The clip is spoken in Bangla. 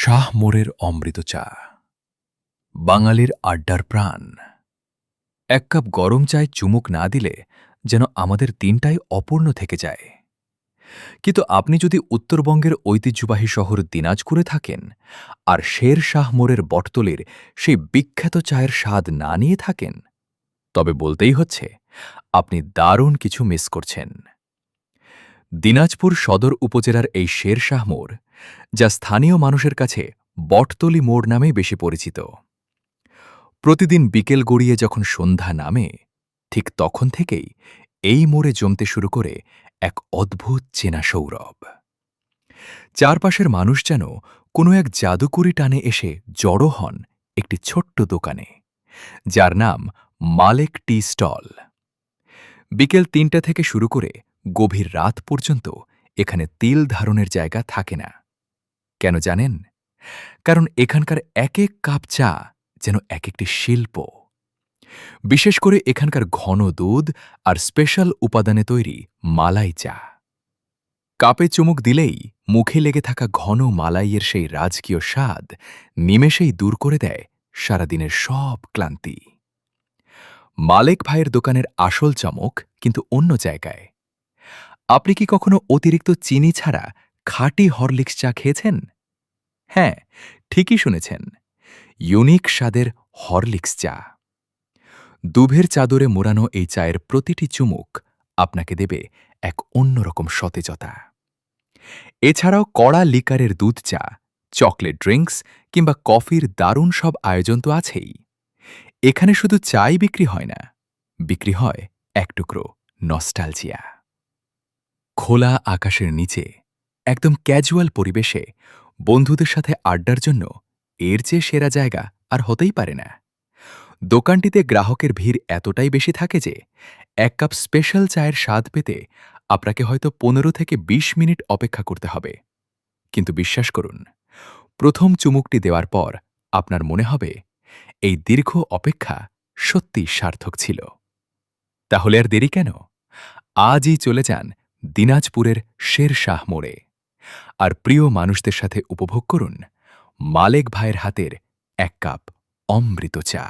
শাহ মোড়ের অমৃত চা, বাঙালির আড্ডার প্রাণ। এক কাপ গরম চায় চুমুক না দিলে যেন আমাদের দিনটাই অপূর্ণ থেকে যায়। কিন্তু আপনি যদি উত্তরবঙ্গের ঐতিহ্যবাহী শহর দিনাজপুরে থাকেন আর শের শাহ মোড়ের বটতলির সেই বিখ্যাত চায়ের স্বাদ না নিয়ে থাকেন, তবে বলতেই হচ্ছে আপনি দারুণ কিছু মিস করছেন। দিনাজপুর সদর উপজেলার এই শের শাহ মোড়, যা স্থানীয় মানুষের কাছে বটতলি মোড় নামেই বেশি পরিচিত, প্রতিদিন বিকেল গড়িয়ে যখন সন্ধ্যা নামে, ঠিক তখন থেকেই এই মোড়ে জমতে শুরু করে এক অদ্ভুত চেনা সৌরভ। চারপাশের মানুষ যেন কোনো এক জাদুকরি টানে এসে জড়ো হন একটি ছোট্ট দোকানে, যার নাম মালেক টি স্টল। বিকেল ৩টা থেকে শুরু করে গভীর রাত পর্যন্ত এখানে তিল ধারণের জায়গা থাকে না। কেন জানেন? কারণ এখানকার এক এক কাপ চা যেন এক একটি শিল্প। বিশেষ করে এখানকার ঘন দুধ আর স্পেশাল উপাদানে তৈরি মালাই চা। কাপে চুমুক দিলেই মুখে লেগে থাকা ঘন মালাইয়ের সেই রাজকীয় স্বাদ নিমেষেই দূর করে দেয় সারাদিনের সব ক্লান্তি। মালেক ভাইয়ের দোকানের আসল চমক কিন্তু অন্য জায়গায়। আপনি কি কখনো অতিরিক্ত চিনি ছাড়া খাঁটি হরলিক্স চা খেয়েছেন? হ্যাঁ, ঠিকই শুনেছেন, ইউনিক স্বাদের হরলিক্স চা। দুধের চাদরে মোড়ানো এই চায়ের প্রতিটি চুমুক আপনাকে দেবে এক অন্যরকম সতেজতা। এছাড়াও কড়া লিকারের দুধ চা, চকলেট ড্রিঙ্কস কিংবা কফির দারুণ সব আয়োজন তো আছেই। এখানে শুধু চাই বিক্রি হয় না, বিক্রি হয় এক টুকরো নস্টালজিয়া। খোলা আকাশের নিচে একদম ক্যাজুয়াল পরিবেশে বন্ধুদের সাথে আড্ডার জন্য এর চেয়ে সেরা জায়গা আর হতেই পারে না। দোকানটিতে গ্রাহকের ভিড় এতটাই বেশি থাকে যে এক কাপ স্পেশাল চায়ের স্বাদ পেতে আপনাকে হয়তো ১৫ থেকে ২০ মিনিট অপেক্ষা করতে হবে। কিন্তু বিশ্বাস করুন, প্রথম চুমুকটি দেওয়ার পর আপনার মনে হবে এই দীর্ঘ অপেক্ষা সত্যিই সার্থক ছিল। তাহলে আর দেরি কেন? আজই চলে যান দিনাজপুরের শের শাহ মোড়ে আর প্রিয় মানুষদের সাথে উপভোগ করুন মালেক ভাইয়ের হাতের এক কাপ অমৃত চা।